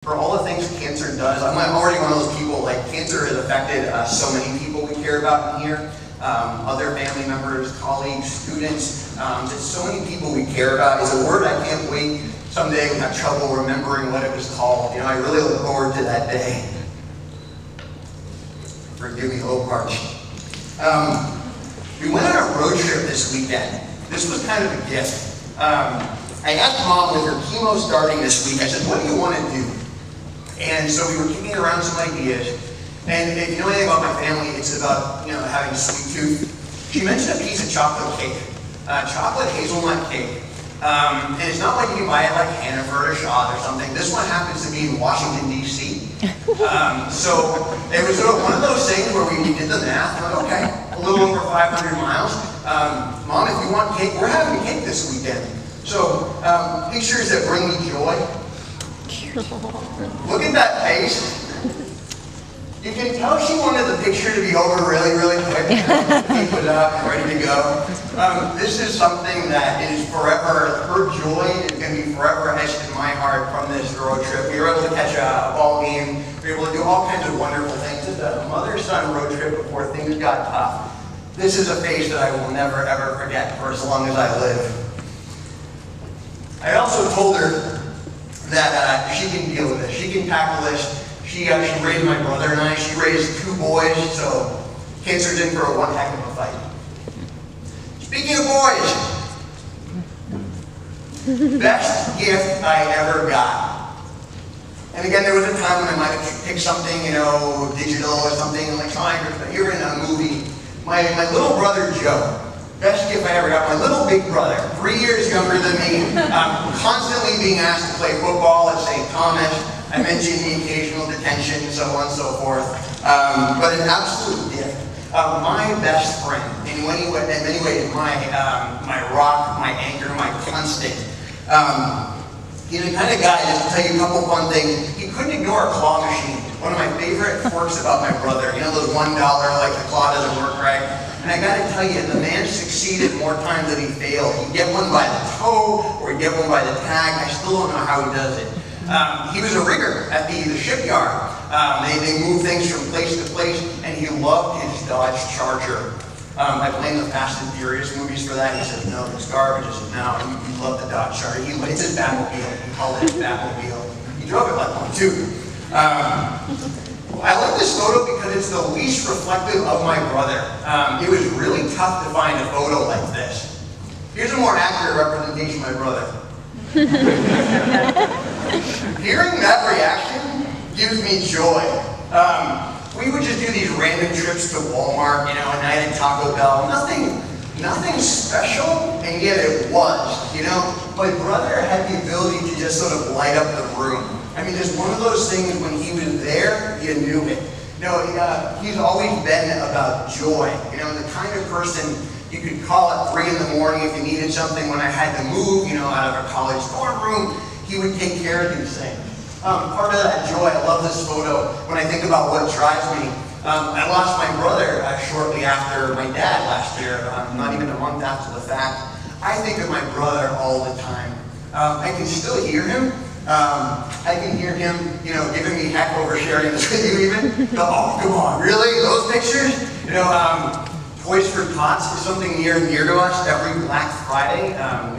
For all the things cancer does, I'm already one of those people, like cancer has affected so many people we care about in here. Other family members, colleagues, students, just so many people we care about. It's a word I can't wait someday we have trouble remembering what it was called. You know, I really look forward to that day. Forgive me, low parch. We went on a road trip this weekend. This was kind of a gift. I asked Mom with her chemo starting this week, I said, what do you want to do? And so we were kicking around some ideas. And if you know anything about my family, it's about, you know, having a sweet tooth. She mentioned a piece of chocolate cake, chocolate hazelnut cake. And it's not like you can buy it like Hannaford or Shaw or something. This one happens to be in Washington, D.C. So it was sort of one of those things where we did the math. I'm like, okay, a little over 500 miles. Mom, if you want cake, we're having cake this weekend. So pictures that bring me joy. Look at that face. You can tell she wanted the picture to be over really, really quick. Keep it up, ready to go. This is something that is forever, her joy is going to be forever etched in my heart from this road trip. We were able to catch a ball game. We were able to do all kinds of wonderful things. Just a mother-son road trip before things got tough. This is a face that I will never, ever forget for as long as I live. I also told her that she can deal with this. She can tackle this. She raised my brother and I. She raised 2 boys, so cancer's in for one heck of a fight. Speaking of boys, best gift I ever got. And again, there was a time when I might have picked something, you know, digital or something electronic, but you're in a movie. My little brother Joe. Best gift I ever got, my little big brother, 3 years younger than me, constantly being asked to play football at St. Thomas. I mentioned the occasional detention, so on and so forth. But an absolute gift. My best friend, in many ways, my rock, my anchor, my constant. He's the kind of guy, just to tell you a couple fun things, he couldn't ignore a claw machine. One of my favorite quirks about my brother, you know those $1, like the claw doesn't work right? And I gotta tell you, the man succeeded more times than he failed. He'd get one by the toe, or he'd get one by the tag. I still don't know how he does it. He was a rigger at the shipyard. They moved things from place to place, and he loved his Dodge Charger. I blame the Fast and Furious movies for that. He says, no, it's garbage. I said, no, he loved the Dodge Charger. It's his Batmobile. He called it his Batmobile. He drove it like one, too. I like this photo because it's the least reflective of my brother. It was really tough to find a photo like this. Here's a more accurate representation of my brother. Hearing that reaction gives me joy. We would just do these random trips to Walmart, you know, a night at Taco Bell. Nothing special, and yet it was, you know. My brother had the ability to just sort of light up the room. I mean, just one of those things when he was there, you knew it. You know, he's always been about joy. You know, the kind of person you could call at 3 in the morning if you needed something. When I had to move, you know, out of a college dorm room, he would take care of these things. Part of that joy, I love this photo when I think about what drives me. I lost my brother shortly after my dad last year, not even a month after the fact. I think of my brother all the time. I can still hear him. I can hear him, you know, giving me heck over sharing this with you even. Oh, come on, really? Those pictures? You know, Toys for Tots is something near and dear to us. Every Black Friday,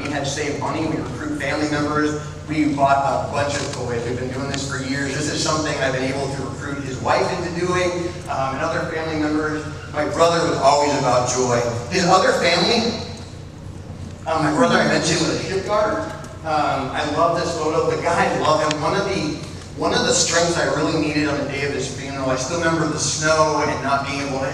we had saved money. We recruit family members. We bought a bunch of toys. We've been doing this for years. This is something I've been able to recruit his wife into doing, and other family members. My brother was always about joy. His other family, my brother I mentioned was a shipyard. I love this photo. The guys love him. One of the strengths I really needed on the day of his funeral, I still remember the snow and not being able to,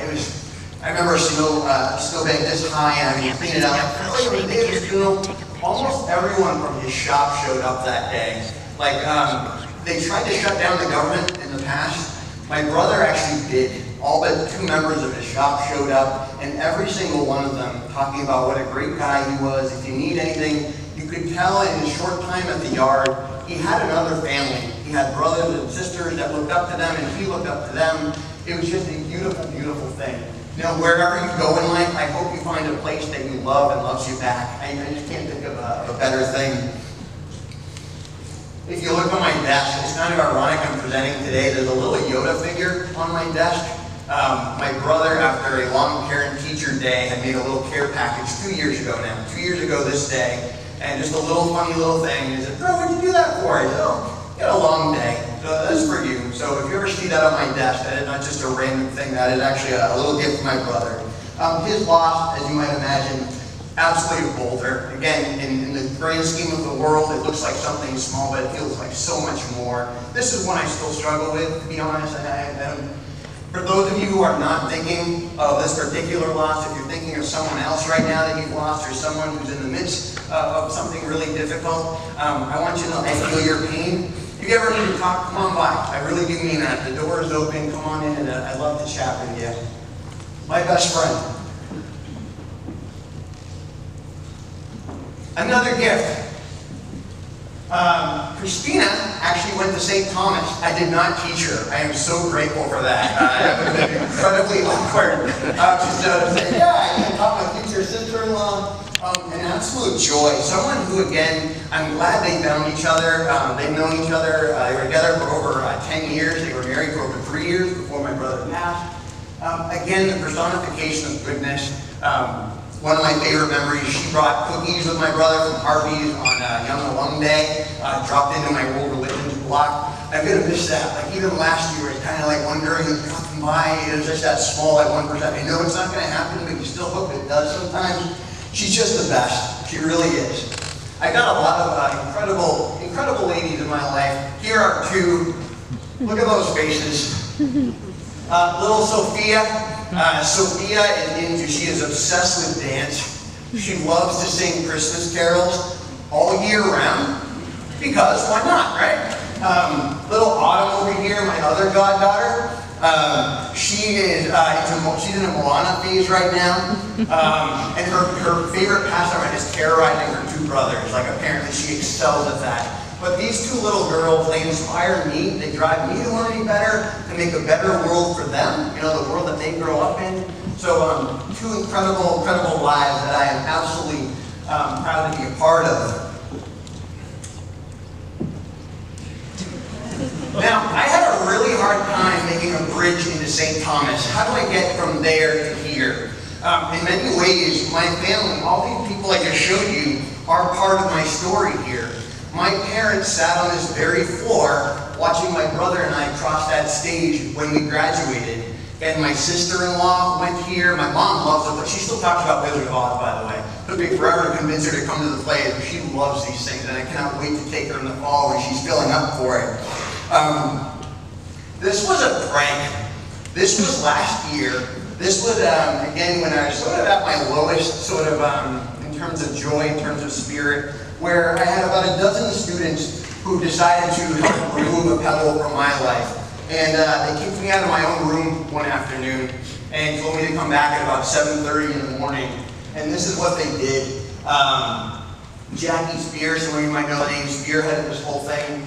I remember a snowbank this high, and I mean, clean it up. Earlier on the day of his funeral, almost everyone from his shop showed up that day. Like, they tried to shut down the government in the past. My brother actually did. All but 2 members of his shop showed up, and every single one of them talking about what a great guy he was. If you need anything, you could tell in his short time at the yard, he had another family. He had brothers and sisters that looked up to them, and he looked up to them. It was just a beautiful, beautiful thing. You know, wherever you go in life, I hope you find a place that you love and loves you back. I just can't think of a better thing. If you look on my desk, it's kind of ironic I'm presenting today. There's a little Yoda figure on my desk. My brother, after a long parent-teacher day, had made a little care package 2 years ago now. 2 years ago this day. And just a little funny little thing. He said, "Bro, what'd you do that for?" I said, "Oh, you had a long day. So that's for you." So if you ever see that on my desk, that is not just a random thing. That is actually a little gift from my brother. His loss, as you might imagine, absolutely a boulder. Again, in the grand scheme of the world, it looks like something small, but it feels like so much more. This is one I still struggle with, to be honest. For those of you who are not thinking of this particular loss, if you're thinking of someone else right now that you've lost, or someone who's in the midst of something really difficult, I want you to know I feel your pain. If you ever need to talk, come on by. I really do mean that. The door is open. Come on in, and I'd love to chat with you. My best friend. Another gift. Christina actually went to St. Thomas. I did not teach her. I am so grateful for that. It would have been incredibly awkward. Just to say, yeah, I taught my future sister-in-law. An absolute joy. Someone who, again, I'm glad they found each other. They've known each other. They were together for over 10 years. They were married for over 3 years before my brother passed. Again, the personification of goodness. One of my favorite memories, she brought cookies with my brother from Harvey's on Young Alum Day, dropped into my World Religions block. I'm going to miss that. Like even last year, it's kind of like wondering, dropping by, it was just that small, like 1%. I know it's not going to happen, but you still hope it does sometimes. She's just the best. She really is. I got a lot of incredible ladies in my life. Here are two. Look at those faces. Little Sophia. Sophia she is obsessed with dance. She loves to sing Christmas carols all year round, because why not, right? Little Autumn over here, my other goddaughter, she's in a Moana phase right now, and her favorite pastime is terrorizing her two brothers. Like apparently she excels at that. But these two little girls, they inspire me, they drive me to want to be better, to make a better world for them, you know, the world that they grow up in. So two incredible lives that I am absolutely proud to be a part of. Now, I had a really hard time making a bridge into St. Thomas. How do I get from there to here? In many ways, my family, all these people I just showed you, are part of my story here. My parents sat on this very floor watching my brother and I cross that stage when we graduated. And my sister-in-law went here. My mom loves it, but she still talks about Wizard of Oz, by the way. It took me forever to convince her to come to the play, but she loves these things, and I cannot wait to take her in the fall when she's filling up for it. This was a prank. This was last year. This was, again, when I was sort of at my lowest, in terms of joy, in terms of spirit, where I had about a dozen students who decided to help remove a pebble from my life. And they kicked me out of my own room one afternoon and told me to come back at about 7:30 in the morning. And this is what they did. Jackie Spear, some of you might know the name, spearheaded this whole thing.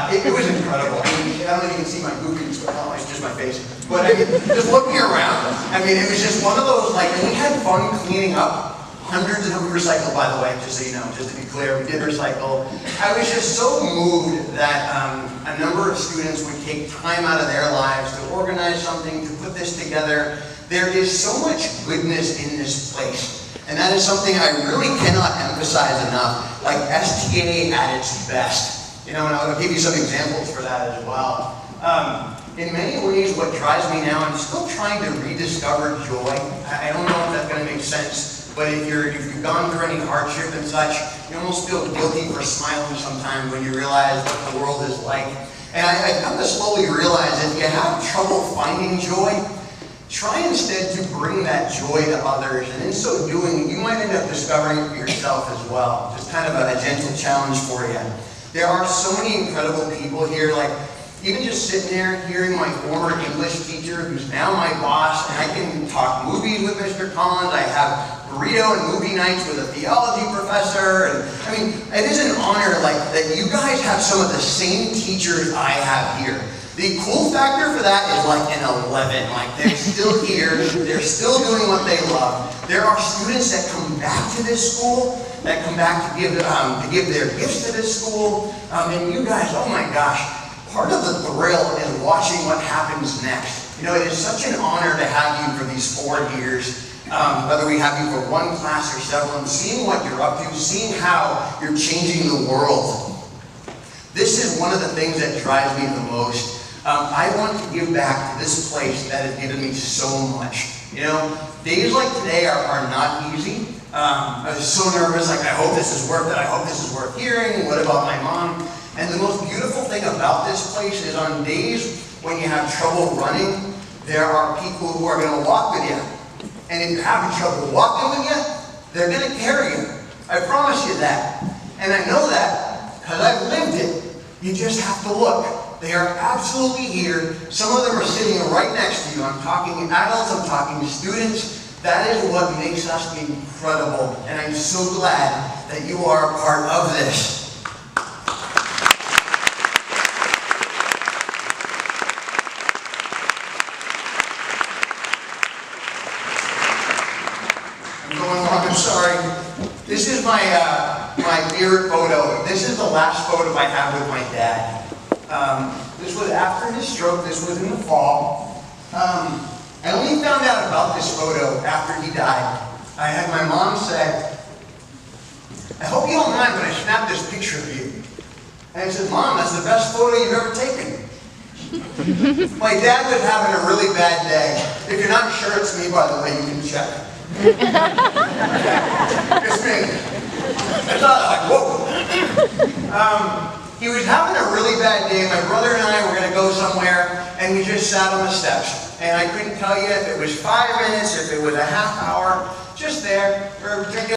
It was incredible. I mean, I don't know if you can see my goofy sweat. Oh, it's just my face. But I mean, just looking around, I mean, it was just one of those, like, and we had fun cleaning up. Hundreds of we recycled, by the way, just so you know, just to be clear, we did recycle. I was just so moved that a number of students would take time out of their lives to organize something, to put this together. There is so much goodness in this place. And that is something I really cannot emphasize enough, like STA at its best. You know, and I'll give you some examples for that as well. In many ways, what drives me now, I'm still trying to rediscover joy. I don't know if that's going to make sense. But if you've gone through any hardship and such, you almost feel guilty for smiling sometimes when you realize what the world is like. And I've come to slowly realize if you have trouble finding joy, try instead to bring that joy to others. And in so doing, you might end up discovering it for yourself as well. Just kind of a gentle challenge for you. There are so many incredible people here, like even just sitting there hearing my former English teacher, who's now my boss, and I can talk movies with Mr. Collins. I have burrito and movie nights with a theology professor. And I mean, it is an honor like that you guys have some of the same teachers I have here. The cool factor for that is like an 11. Like they're still here, they're still doing what they love. There are students that come back to this school, that come back to give their gifts to this school. And you guys, oh my gosh, part of the thrill is watching what happens next. You know, it is such an honor to have you for these 4 years. Whether we have you for one class or several, and seeing what you're up to, seeing how you're changing the world. This is one of the things that drives me the most. I want to give back to this place that has given me so much. You know, days like today are not easy. I was so nervous, like I hope this is worth it, I hope this is worth hearing, what about my mom? And the most beautiful thing about this place is on days when you have trouble running, there are people who are going to walk with you. And if you're having trouble walking with you, they're going to carry you. I promise you that. And I know that because I've lived it. You just have to look. They are absolutely here. Some of them are sitting right next to you. I'm talking adults, I'm talking students. That is what makes us incredible. And I'm so glad that you are a part of this. I'm going along, I'm sorry. This is my favorite photo. This is the last photo I have with my dad. This was after his stroke. This was in the fall. I only found out about this photo after he died. I had my mom say, I hope you don't mind, but I snapped this picture of you. And I said, Mom, that's the best photo you've ever taken. My dad was having a really bad day. If you're not sure it's me, by the way, you can check. It's me. I thought, like, whoa. He was having a really bad day. My brother and I were going to go somewhere, and we just sat on the steps. And I couldn't tell you if it was 5 minutes, if it was a half hour, just there, we were drinking